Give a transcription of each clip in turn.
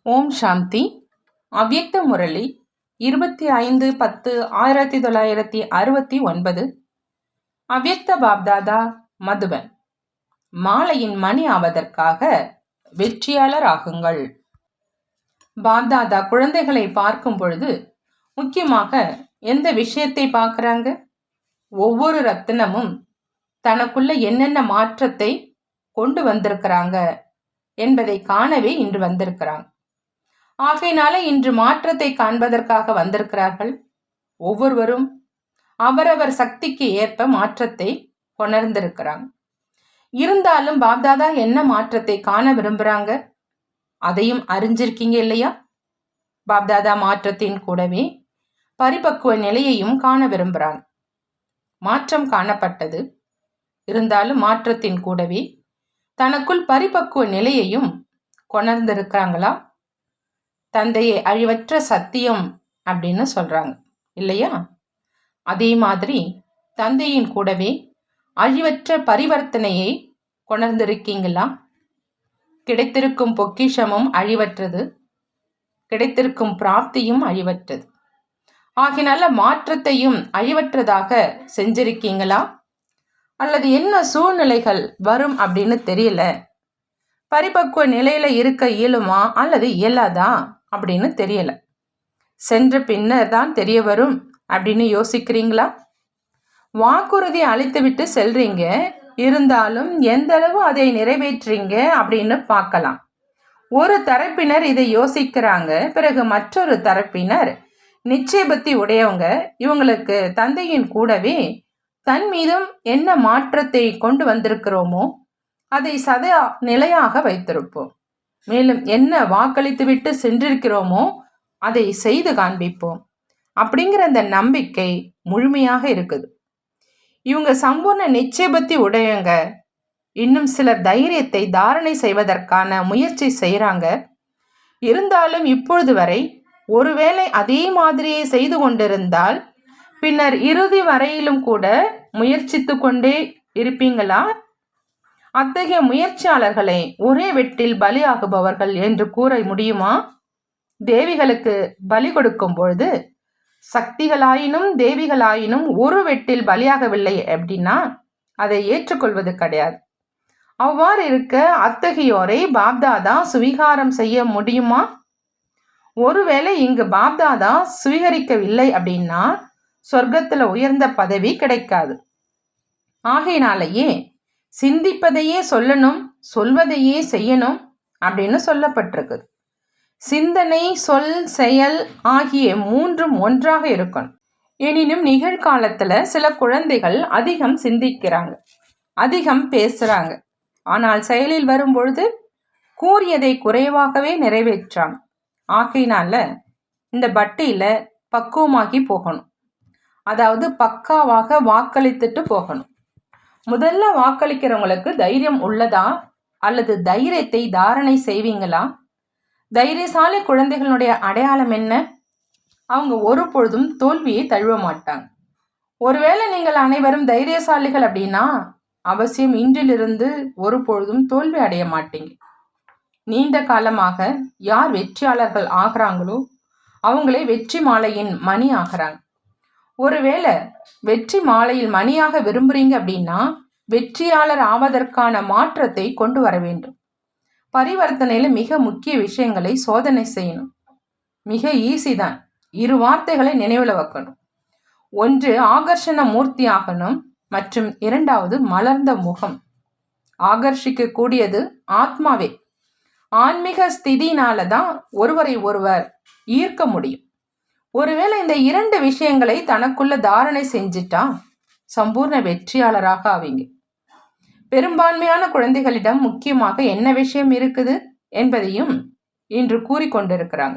ஓம் சாந்தி. அவ்யக்த முரளி 25/10/1969. அவ்யக்த பாப்தாதா, மதுபன். மாலையின் மணி ஆவதற்காக வெற்றியாளர் ஆகுங்கள். பாப்தாதா குழந்தைகளை பார்க்கும் பொழுது முக்கியமாக எந்த விஷயத்தை பார்க்குறாங்க? ஒவ்வொரு ரத்தினமும் தனக்குள்ள என்னென்ன மாற்றத்தை கொண்டு வந்திருக்கிறாங்க என்பதை காணவே இன்று வந்திருக்கிறாங்க. ஆகையினால இன்று மாற்றத்தை காண்பதற்காக வந்திருக்கிறார்கள். ஒவ்வொருவரும் அவரவர் சக்திக்கு ஏற்ப மாற்றத்தை கொணர்ந்திருக்கிறாங்க. இருந்தாலும் பாப்தாதா என்ன மாற்றத்தை காண விரும்புறாங்க அதையும் அறிஞ்சிருக்கீங்க இல்லையா? பாப்தாதா மாற்றத்தின் கூடவே பரிபக்குவ நிலையையும் காண விரும்புறாங்க. மாற்றம் காணப்பட்டது. இருந்தாலும் மாற்றத்தின் கூடவே தனக்குள் பரிபக்குவ நிலையையும் கொணர்ந்திருக்கிறாங்களா? தந்தையை அழிவற்ற சத்தியம் அப்படின்னு சொல்றாங்க இல்லையா? அதே மாதிரி தந்தையின் கூடவே அழிவற்ற பரிவர்த்தனையை கொணர்ந்திருக்கீங்களா? கிடைத்திருக்கும் பொக்கிஷமும் அழிவற்றது, கிடைத்திருக்கும் பிராப்தியும் அழிவற்றது. ஆகினால மாற்றத்தையும் அழிவற்றதாக செஞ்சிருக்கீங்களா? அல்லது என்ன சூழ்நிலைகள் வரும் அப்படின்னு தெரியல, பரிபக்குவ நிலையில இருக்க இயலுமா அல்லது இயலாதா அப்படின்னு தெரியல, சென்ற பின்னர் தான் தெரிய வரும் அப்படின்னு யோசிக்கிறீங்களா? வாக்குறுதி அளித்து விட்டு செல்றீங்க, இருந்தாலும் எந்த அளவு அதை நிறைவேற்றீங்க அப்படின்னு பார்க்கலாம். ஒரு தரப்பினர் இதை யோசிக்கிறாங்க, பிறகு மற்றொரு தரப்பினர் நிச்சயபக்தி உடையவங்க. இவங்களுக்கு தந்தையின் கூடவே தன் மீதும் என்ன மாற்றத்தை கொண்டு வந்திருக்கிறோமோ அதை சதா நிலையாக வைத்திருப்போம். மேலும் என்ன வாக்களித்து விட்டு சென்றிருக்கிறோமோ அதை செய்து காண்பிப்போம் அப்படிங்கிற அந்த நம்பிக்கை முழுமையாக இருக்குது. இவங்க சம்பூர்ண நிச்சயபக்தி உடையவங்க. இன்னும் சிலர் தைரியத்தை தாரணை செய்வதற்கான முயற்சி செய்கிறாங்க. இருந்தாலும் இப்பொழுது வரை ஒருவேளை அதே மாதிரியே செய்து கொண்டிருந்தால் பின்னர் இறுதி வரையிலும் கூட முயற்சித்து கொண்டே இருப்பீங்களா? அத்தகைய முயற்சியாளர்களை ஒரே வெட்டில் பலியாகுபவர்கள் என்று கூற முடியுமா? தேவிகளுக்கு பலி கொடுக்கும் பொழுது சக்திகளாயினும் தேவிகளாயினும் ஒரு வெட்டில் பலியாகவில்லை அப்படின்னா அதை ஏற்றுக்கொள்வது கிடையாது. அவ்வாறு இருக்க அத்தகையோரை பாப்தாதா சுவீகாரம் செய்ய முடியுமா? ஒருவேளை இங்கு பாப்தாதா சுவீகரிக்கவில்லை அப்படின்னா சொர்க்கத்துல உயர்ந்த பதவி கிடைக்காது. ஆகையினாலேயே சிந்திப்பதையே சொல்லணும், சொல்வதையே செய்யணும் அப்படின்னு சொல்லப்பட்டிருக்கு. சிந்தனை, சொல், செயல் ஆகிய மூன்றும் ஒன்றாக இருக்கணும். எனினும் நிகழ்காலத்துல சில குழந்தைகள் அதிகம் சிந்திக்கிறாங்க, அதிகம் பேசுறாங்க. ஆனால் செயலில் வரும் பொழுது கூறியதை குறைவாகவே நிறைவேற்றாங்க. ஆகையினால இந்த பட்டியில பக்குவமாகி போகணும். அதாவது பக்காவாக வாக்களித்துட்டு போகணும். முதல்ல வாக்களிக்கிறவங்களுக்கு தைரியம் உள்ளதா அல்லது தைரியத்தை தாரணை செய்வீங்களா? தைரியசாலி குழந்தைகளுடைய அடையாளம் என்ன? அவங்க ஒரு பொழுதும் தோல்வியை தழுவ மாட்டாங்க. ஒருவேளை நீங்கள் அனைவரும் தைரியசாலிகள் அப்படின்னா அவசியம் இன்றிலிருந்து ஒரு பொழுதும் தோல்வி அடைய மாட்டீங்க. நீண்ட காலமாக யார் வெற்றியாளர்கள் ஆகிறாங்களோ அவங்களே வெற்றி மாலையின் மணி ஆகிறாங்க. ஒருவேளை வெற்றி மாலையில் மணியாக விரும்புறீங்க அப்படின்னா வெற்றியாளர் ஆவதற்கான மாற்றத்தை கொண்டு வர வேண்டும். பரிவர்த்தனையில மிக முக்கிய விஷயங்களை சோதனை செய்யணும். மிக ஈஸி தான். 2 வார்த்தைகளை நினைவில் வைக்கணும். ஒன்று ஆகர்ஷண மூர்த்தி ஆகணும், மற்றும் 2வது மலர்ந்த முகம். ஆகர்ஷிக்க கூடியது ஆத்மாவே. ஆன்மீக ஸ்திதினால தான் ஒருவரை ஒருவர் ஈர்க்க முடியும். ஒருவேளை இந்த 2 விஷயங்களை தனக்குள்ள தாரணை செஞ்சிட்டா சம்பூர்ண வெற்றியாளராக ஆவீங்க. பெரும்பான்மையான குழந்தைகளிடம் முக்கியமாக என்ன விஷயம் இருக்குது என்பதையும் இன்று கூறிக்கொண்டிருக்கிறாங்க.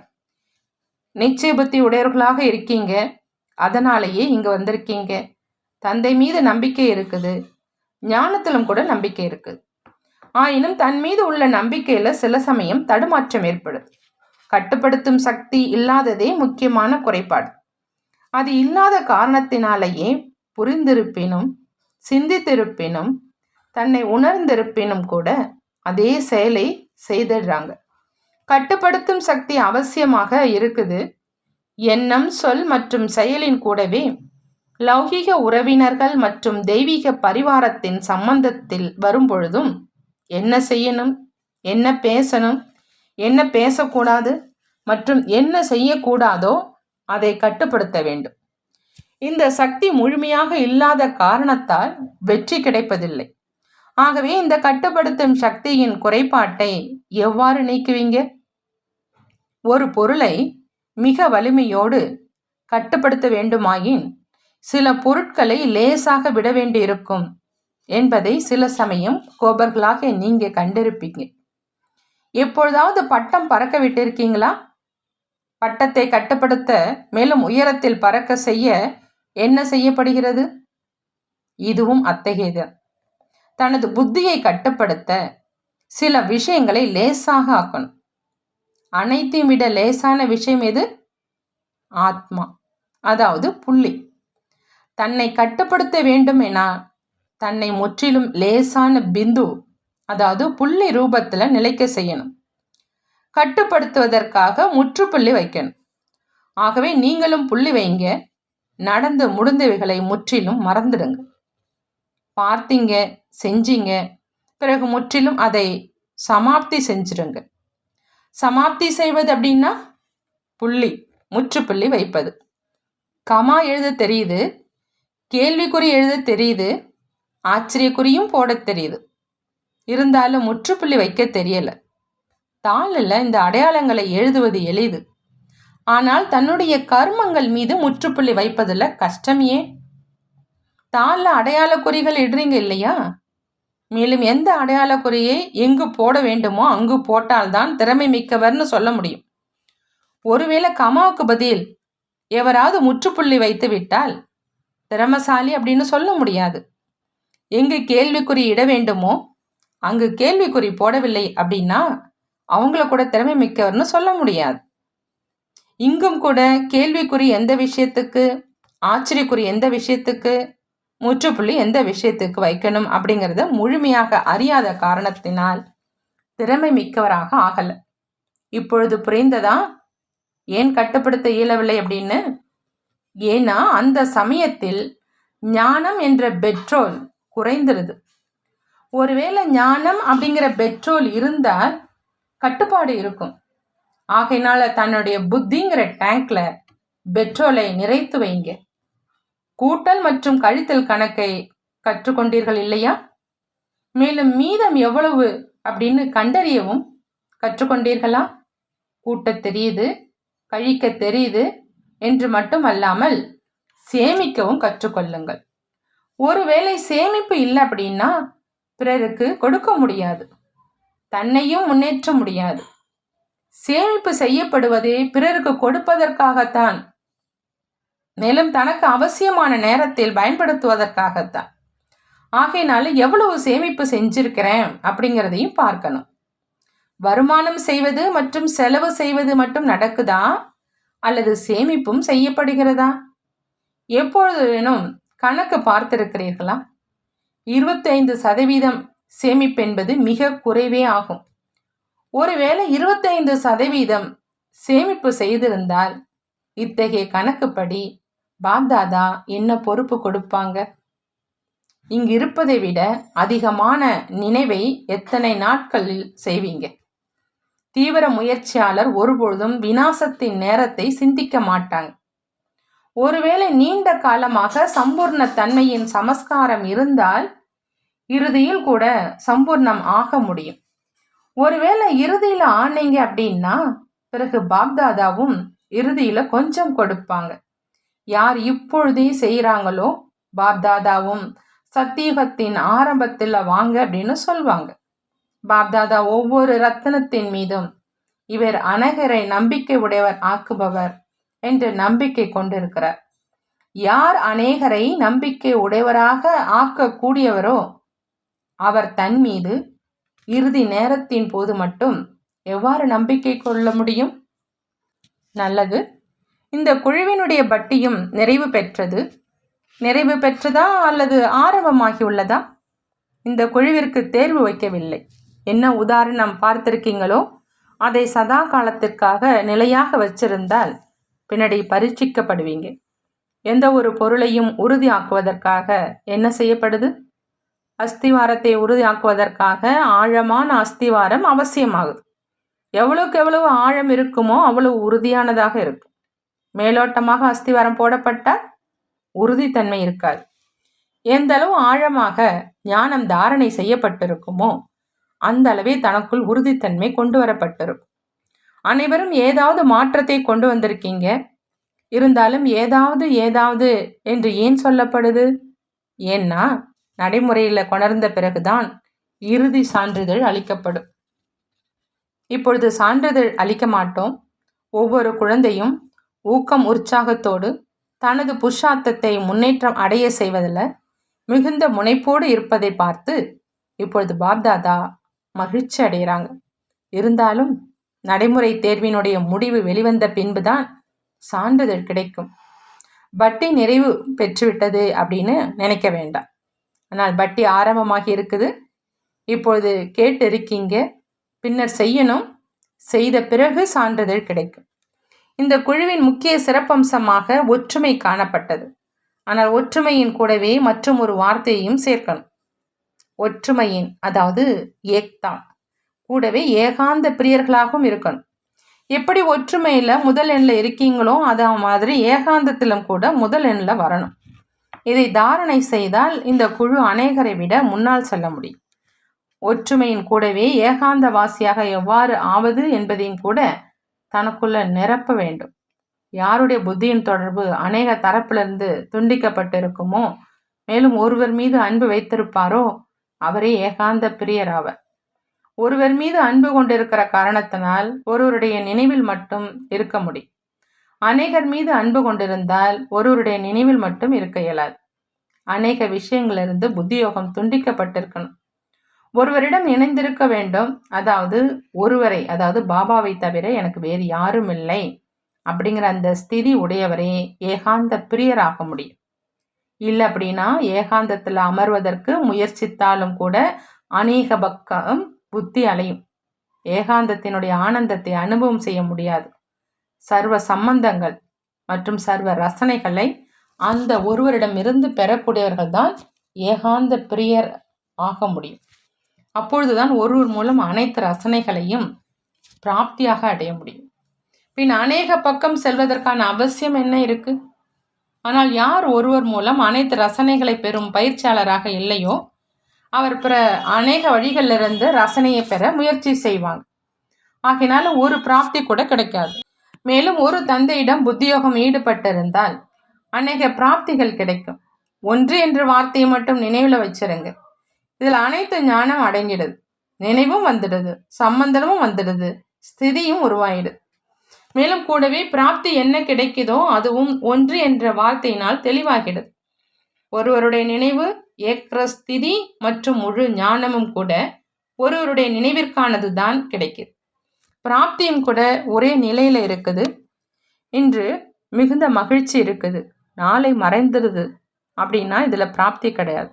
நிச்சயபக்தி உடையவர்களாக இருக்கீங்க, அதனாலேயே இங்க வந்திருக்கீங்க. தந்தை மீது நம்பிக்கை இருக்குது, ஞானத்திலும் கூட நம்பிக்கை இருக்குது. ஆயினும் தன் மீது உள்ள நம்பிக்கையில சில சமயம் தடுமாற்றம் ஏற்படுது. கட்டுப்படுத்தும் சக்தி இல்லாததே முக்கியமான குறைபாடு. அது இல்லாத காரணத்தினாலேயே புரிந்திருப்பினும் சிந்தித்திருப்பினும் தன்னை உணர்ந்திருப்பினும் கூட அதே செயலை செய்திடுறாங்க. கட்டுப்படுத்தும் சக்தி அவசியமாக இருக்குது. எண்ணம், சொல் மற்றும் செயலின் கூடவே லௌகிக உறவினர்கள் மற்றும் தெய்வீக பரிவாரத்தின் சம்பந்தத்தில் வரும்பொழுதும் என்ன செய்யணும், என்ன பேசணும், என்ன பேசக்கூடாது மற்றும் என்ன செய்யக்கூடாதோ அதை கட்டுப்படுத்த வேண்டும். இந்த சக்தி முழுமையாக இல்லாத காரணத்தால் வெற்றி கிடைப்பதில்லை. ஆகவே இந்த கட்டுப்படுத்தும் சக்தியின் குறைபாட்டை எவ்வாறு நீக்குவீங்க? ஒரு பொருளை மிக வலிமையோடு கட்டுப்படுத்த வேண்டுமாயின் சில பொருட்களை லேசாக விட வேண்டியிருக்கும் என்பதை சில சமயம் கோபர்களாக நீங்க கண்டிருப்பீங்க. எப்பொழுதாவது பட்டம் பறக்க விட்டிருக்கீங்களா? பட்டத்தை கட்டுப்படுத்த மேலும் உயரத்தில் பறக்க செய்ய என்ன செய்யப்படுகிறது? இதுவும் அத்தகையது. தனது புத்தியை கட்டுப்படுத்த சில விஷயங்களை லேசாக ஆக்கணும். அனைத்தையும் விட லேசான விஷயம் எது? ஆத்மா, அதாவது புள்ளி. தன்னை கட்டுப்படுத்த வேண்டும் என தன்னை முற்றிலும் லேசான பிந்து, அதாவது புள்ளி ரூபத்தில் நிலைக்க செய்யணும். கட்டுப்படுத்துவதற்காக முற்றுப்புள்ளி வைக்கணும். ஆகவே நீங்களும் புள்ளி வைங்க. நடந்து முடிந்தவைகளை முற்றிலும் மறந்துடுங்க. பார்த்தீங்க, செஞ்சீங்க, பிறகு முற்றிலும் அதை சமாப்தி செஞ்சிருங்க. சமாப்தி செய்வது அப்படின்னா புள்ளி, முற்றுப்புள்ளி வைப்பது. கமா எழுத தெரியுது, கேள்விக்குறி எழுத தெரியுது, ஆச்சரியக்குறியும் போட தெரியுது. இருந்தாலும் முற்றுப்புள்ளி வைக்க தெரியல. தாளில் இந்த அடையாளங்களை எழுதுவது எளிது. ஆனால் தன்னுடைய கர்மங்கள் மீது முற்றுப்புள்ளி வைப்பதில் கஷ்டம். ஏன்? தாளில் அடையாள குறிகள் இடுறீங்க இல்லையா? மேலும் எந்த அடையாள குறியை எங்கு போட வேண்டுமோ அங்கு போட்டால்தான் திறமை மிக்கவர்னு சொல்ல முடியும். ஒருவேளை கமாவுக்கு பதில் எவராவது முற்றுப்புள்ளி வைத்து விட்டால் திறமசாலி அப்படின்னு சொல்ல முடியாது. எங்கு கேள்விக்குறி இட வேண்டுமோ அங்கு கேள்விக்குறி போடவில்லை அப்படின்னா அவங்கள கூட திறமை மிக்கவர்னு சொல்ல முடியாது. இங்கும் கூட கேள்விக்குறி எந்த விஷயத்துக்கு, ஆச்சரியக்குறி எந்த விஷயத்துக்கு, முற்றுப்புள்ளி எந்த விஷயத்துக்கு வைக்கணும் அப்படிங்கிறத முழுமையாக அறியாத காரணத்தினால் திறமை மிக்கவராக ஆகல. இப்பொழுது புரிந்ததா ஏன் கட்டுப்படுத்த இயலவில்லை அப்படின்னு? ஏன்னா அந்த சமயத்தில் ஞானம் என்ற பெட்ரோல் குறைந்துருது. ஒருவேளை ஞானம் அப்படிங்கிற பெட்ரோல் இருந்தால் கட்டுப்பாடு இருக்கும். ஆகையினால தன்னுடைய புத்திங்கிற டேங்க்ல பெட்ரோலை நிறைத்து வைங்க. கூட்டல் மற்றும் கழித்தல் கணக்கை கற்றுக்கொண்டீர்கள் இல்லையா? மேலும் மீதம் எவ்வளவு அப்படின்னு கண்டறியவும் கற்றுக்கொண்டீர்களா? கூட்ட தெரியுது, கழிக்க தெரியுது என்று மட்டுமல்லாமல் சேமிக்கவும் கற்றுக்கொள்ளுங்கள். ஒருவேளை சேமிப்பு இல்லை அப்படின்னா பிறருக்கு கொடுக்க முடியாது, தன்னையும் முன்னேற்ற முடியாது. சேமிப்பு செய்யப்படுவதே பிறருக்கு கொடுப்பதற்காகத்தான், மேலும் தனக்கு அவசியமான நேரத்தில் பயன்படுத்துவதற்காகத்தான். ஆகையினால எவ்வளவு சேமிப்பு செஞ்சிருக்கிறேன் அப்படிங்கிறதையும் பார்க்கணும். வருமானம் செய்வது மற்றும் செலவு செய்வது மட்டும் நடக்குதா அல்லது சேமிப்பும் செய்யப்படுகிறதா? எப்பொழுதேனும் கணக்கு பார்த்திருக்கிறீர்களா? 25% சேமிப்பு என்பது மிக குறைவே ஆகும். ஒருவேளை 25% சேமிப்பு செய்திருந்தால் இத்தகைய கணக்குப்படி பாப்தாதா என்ன பொறுப்பு கொடுப்பாங்க? இங்கு இருப்பதை விட அதிகமான நினைவை எத்தனை நாட்களில் செய்வீங்க? தீவிர முயற்சியாளர் ஒருபொழுதும் விநாசத்தின் நேரத்தை சிந்திக்க மாட்டாங்க. ஒருவேளை நீண்ட காலமாக சம்பூர்ண தன்மையின் சமஸ்காரம் இருந்தால் இறுதியில் கூட சம்பூர்ணம் ஆக முடியும். ஒருவேளை இறுதியில் ஆனீங்க அப்படின்னா பிறகு பாப்தாதாவும் இறுதியில கொஞ்சம் கொடுப்பாங்க. யார் இப்பொழுதே செய்கிறாங்களோ பாப்தாதாவும் சத்தியுகத்தின் ஆரம்பத்தில் வாங்க அப்படின்னு சொல்வாங்க. பாப்தாதா ஒவ்வொரு ரத்தினத்தின் மீதும் இவர் அநேகரை நம்பிக்கை உடையவர் ஆக்குபவர் என்று நம்பிக்கை கொண்டிருக்கிறார். யார் அநேகரை நம்பிக்கை உடையவராக ஆக்கக்கூடியவரோ அவர் தன் மீது இறுதி நேரத்தின் போது மட்டும் எவ்வாறு நம்பிக்கை கொள்ள முடியும்? நல்லது. இந்த குழுவினுடைய பட்டியும் நிறைவு பெற்றதா அல்லது ஆரம்பமாகியுள்ளதா? இந்த குழுவிற்கு தேர்வு வைக்கவில்லை. என்ன உதாரணம் பார்த்திருக்கீங்களோ அதை சதா காலத்திற்காக நிலையாக வச்சிருந்தால் பின்னாடி பரீட்சிக்கப்படுவீங்க. எந்த ஒரு பொருளையும் உறுதியாக்குவதற்காக என்ன செய்யப்படுது? அஸ்திவாரத்தை உறுதியாக்குவதற்காக ஆழமான அஸ்திவாரம் அவசியமாகுது. எவ்வளவுக்கு எவ்வளவு ஆழம் இருக்குமோ அவ்வளவு உறுதியானதாக இருக்கும். மேலோட்டமாக அஸ்திவாரம் போடப்பட்டால் உறுதித்தன்மை இருக்காது. எந்த அளவு ஆழமாக ஞானம் தாரணை செய்யப்பட்டிருக்குமோ அந்த அளவே தனக்குள் உறுதித்தன்மை கொண்டு வரப்பட்டிருக்கும். அனைவரும் ஏதாவது மாற்றத்தை கொண்டு வந்திருக்கீங்க. இருந்தாலும் ஏதாவது என்று ஏன் சொல்லப்படுது? ஏன்னா நடைமுறையில் கொணர்ந்த பிறகுதான் இறுதி சான்றிதழ் அளிக்கப்படும். இப்பொழுது சான்றிதழ் அளிக்க மாட்டோம். ஒவ்வொரு குழந்தையும் ஊக்கம் உற்சாகத்தோடு தனது புருஷார்த்தத்தை முன்னேற்றம் அடைய செய்வதில் மிகுந்த முனைப்போடு இருப்பதை பார்த்து இப்பொழுது பாப்தாதா மகிழ்ச்சி அடைகிறாங்க. இருந்தாலும் நடைமுறை தேர்வினுடைய முடிவு வெளிவந்த பின்புதான் சான்றிதழ் கிடைக்கும். பட்டி நிறைவு பெற்றுவிட்டது அப்படின்னு நினைக்க வேண்டாம். ஆனால் பட்டி ஆரம்பமாகி இருக்குது. இப்பொழுது கேட்டு இருக்கீங்க, பின்னர் செய்யணும். செய்த பிறகு சான்றிதழ் கிடைக்கும். இந்த குழுவின் முக்கிய சிறப்பம்சமாக ஒற்றுமை காணப்பட்டது. ஆனால் ஒற்றுமையின் கூடவே மற்றும் ஒரு வார்த்தையையும் சேர்க்கணும். ஒற்றுமையின் அதாவது ஏக்தா கூடவே ஏகாந்த பிரியர்களாகவும் இருக்கணும். எப்படி ஒற்றுமையில் முதல் எண்ணில் இருக்கீங்களோ அதே மாதிரி ஏகாந்தத்திலும் கூட முதல் எண்ணில் வரணும். இதை தாரணை செய்தால் இந்த குழு அநேகரை விட முன்னால் செல்ல முடியும். ஒற்றுமையின் கூடவே ஏகாந்த வாசியாக எவ்வாறு ஆவது என்பதையும் கூட தனக்குள்ள நிரப்ப வேண்டும். யாருடைய புத்தியின் தொடர்பு அநேக தரப்பிலிருந்து துண்டிக்கப்பட்டிருக்குமோ, மேலும் ஒருவர் மீது அன்பு வைத்திருப்பாரோ அவரே ஏகாந்த பிரியராவர். ஒருவர் மீது அன்பு கொண்டிருக்கிற காரணத்தினால் ஒருவருடைய நினைவில் மட்டும் இருக்க முடியும். அநேகர் மீது அன்பு கொண்டிருந்தால் ஒருவருடைய நினைவில் மட்டும் இருக்க இயலாது. அநேக விஷயங்களிலிருந்து புத்தியோகம் துண்டிக்கப்பட்டிருக்கணும். ஒருவரிடம் இணைந்திருக்க வேண்டும். அதாவது பாபாவை தவிர எனக்கு வேறு யாரும் இல்லை அப்படிங்கிற அந்த ஸ்திதி உடையவரே ஏகாந்த பிரியராக முடியும். இல்லை அப்படின்னா ஏகாந்தத்தில் அமர்வதற்கு முயற்சித்தாலும் கூட அநேக பக்கம் புத்தி அலையும். ஏகாந்தத்தினுடைய ஆனந்தத்தை அனுபவம் செய்ய முடியாது. சர்வ சம்பந்தங்கள் மற்றும் சர்வ ரசனைகளை அந்த ஒருவரிடமிருந்து பெறக்கூடியவர்கள் தான் ஏகாந்த பிரியர் ஆக முடியும். அப்பொழுதுதான் ஒருவர் மூலம் அனைத்து ரசனைகளையும் பிராப்தியாக அடைய முடியும். பின் அநேக பக்கம் செல்வதற்கான அவசியம் என்ன இருக்கு? ஆனால் யார் ஒருவர் மூலம் அனைத்து ரசனைகளை பெறும் பயிற்சியாளராக இல்லையோ அவர் பிற அநேக வழிகளிலிருந்து ரசனையை பெற முயற்சி செய்வாங்க. ஆகினால ஒரு பிராப்தி கூட கிடைக்காது. மேலும் ஒரு தந்தையிடம் புத்தியோகம் ஈடுபட்டிருந்தால் அநேக பிராப்திகள் கிடைக்கும். ஒன்று என்ற வார்த்தையை மட்டும் நினைவில் வச்சிருங்க. இதில் அனைத்து ஞானம் அடங்கிடுது. நினைவும் வந்துடுது, சம்பந்தமும் வந்துடுது, ஸ்திதியும் உருவாயிடுது. மேலும் கூடவே பிராப்தி என்ன கிடைக்குதோ அதுவும் ஒன்று என்ற வார்த்தையினால் தெளிவாகிடுது. ஒருவருடைய நினைவு ஏற்ற ஸ்திதி மற்றும் முழு ஞானமும் கூட ஒருவருடைய நினைவிற்கானது தான் கிடைக்குது. பிராப்தியும் கூட ஒரே நிலையில் இருக்குது. இன்று மிகுந்த மகிழ்ச்சி இருக்குது, நாளை மறைந்துடுது அப்படின்னா இதில் பிராப்தி கிடையாது.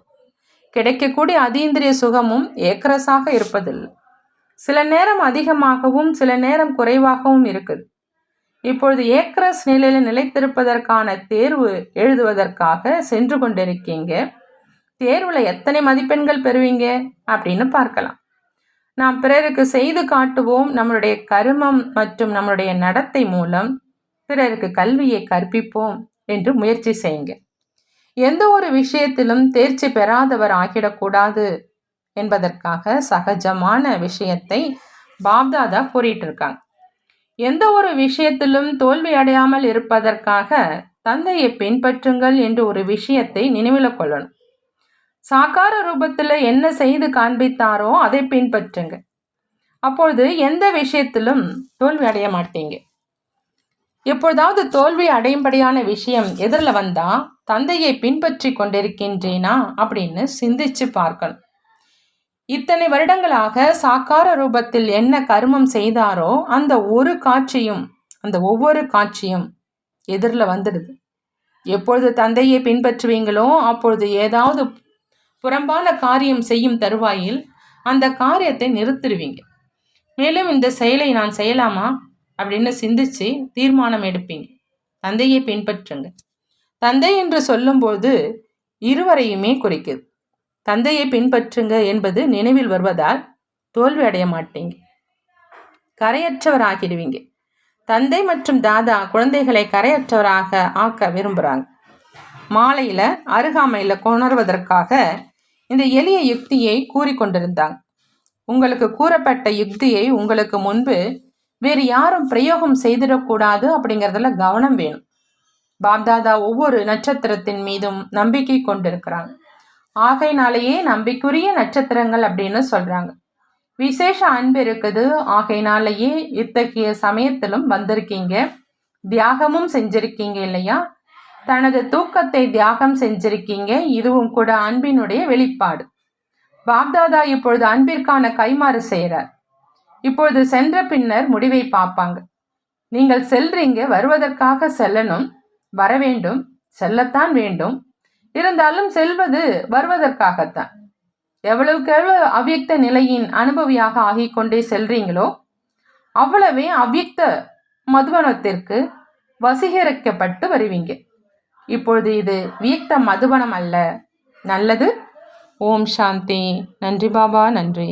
கிடைக்கக்கூடிய அதீந்திரிய சுகமும் ஏக்கரசாக இருப்பதில்லை. சில நேரம் அதிகமாகவும் சில நேரம் குறைவாகவும் இருக்குது. இப்பொழுது ஏக்கரஸ் நிலையில் நிலைத்திருப்பதற்கான தேர்வு எழுதுவதற்காக சென்று கொண்டிருக்கீங்க. தேர்வில் எத்தனை மதிப்பெண்கள் பெறுவீங்க அப்படின்னு பார்க்கலாம். நாம் பிறருக்கு செய்து காட்டுவோம். நம்மளுடைய கர்மம் மற்றும் நம்மளுடைய நடத்தை மூலம் பிறருக்கு கல்வியை கற்பிப்போம் என்று முயற்சி செய்யுங்க. எந்த ஒரு விஷயத்திலும் தேர்ச்சி பெறாதவர் ஆகிடக்கூடாது என்பதற்காக சகஜமான விஷயத்தை பாப்தாதா கூறிட்டு இருக்காங்க. எந்த ஒரு விஷயத்திலும் தோல்வி அடையாமல் இருப்பதற்காக தந்தையை பின்பற்றுங்கள் என்று ஒரு விஷயத்தை நினைவில் கொள்ளணும். சாக்கார ரூபத்தில் என்ன செய்து காண்பித்தாரோ அதை பின்பற்றுங்க. அப்பொழுது எந்த விஷயத்திலும் தோல்வி அடைய மாட்டீங்க. எப்பொழுதாவது தோல்வி அடையும்படியான விஷயம் எதிரில் வந்தா தந்தையை பின்பற்றி கொண்டிருக்கின்றேனா அப்படின்னு சிந்திச்சு பார்க்கணும். இத்தனை வருடங்களாக சாக்கார ரூபத்தில் என்ன கர்மம் செய்தாரோ அந்த ஒவ்வொரு காட்சியும் எதிரில் வந்துடுது. எப்பொழுது தந்தையை பின்பற்றுவீங்களோ அப்பொழுது ஏதாவது புறம்பான காரியம் செய்யும் தருவாயில் அந்த காரியத்தை நிறுத்திடுவீங்க. மேலும் இந்த செயலை நான் செய்யலாமா அப்படின்னு சிந்திச்சு தீர்மானம் எடுப்பீங்க. தந்தையை பின்பற்றுங்க. தந்தை என்று சொல்லும்போது இருவரையுமே குறிக்குது. தந்தையை பின்பற்றுங்க என்பது நினைவில் வருவதால் தோல்வி அடைய மாட்டீங்க, கரையற்றவராகிடுவீங்க. தந்தை மற்றும் தாதா குழந்தைகளை கரையற்றவராக ஆக்க விரும்புகிறாங்க. மாலையில் அருகாமையில் கொணர்வதற்காக இந்த எளிய யுக்தியை கூறிக்கொண்டிருந்தாங்க. உங்களுக்கு கூறப்பட்ட யுக்தியை உங்களுக்கு முன்பு வேறு யாரும் பிரயோகம் செய்திடக்கூடாது அப்படிங்கிறதுல கவனம் வேணும். பாப்தாதா ஒவ்வொரு நட்சத்திரத்தின் மீதும் நம்பிக்கை கொண்டிருக்கிறாங்க. ஆகையினாலேயே நம்பிக்கைக்குரிய நட்சத்திரங்கள் அப்படின்னு சொல்றாங்க. விசேஷ அன்பு இருக்குது. ஆகையினாலேயே இத்தகைய சமயத்திலும் வந்திருக்கீங்க, தியாகமும் செஞ்சிருக்கீங்க இல்லையா? தனது தூக்கத்தை தியாகம் செஞ்சிருக்கீங்க. இதுவும் கூட அன்பினுடைய வெளிப்பாடு. பாப்தாதா இப்பொழுது அன்பிற்கான கைமாறு செய்கிறார். இப்பொழுது சென்ற பின்னர் முடிவை பார்ப்பாங்க. நீங்கள் செல்றீங்க, வருவதற்காக செல்லணும், வர வேண்டும், செல்லத்தான் வேண்டும். இருந்தாலும் செல்வது வருவதற்காகத்தான். எவ்வளவுக்கு எவ்வளவு அவ்வியக்த நிலையின் அனுபவியாக ஆகிக்கொண்டே செல்றீங்களோ அவ்வளவே அவ்வியக்த மதுவனத்திற்கு வசீகரிக்கப்பட்டு வருவீங்க. இப்பொழுது இது வியக்த மதுவனம் அல்ல. நல்லது. ஓம் சாந்தி. நன்றி பாபா, நன்றி.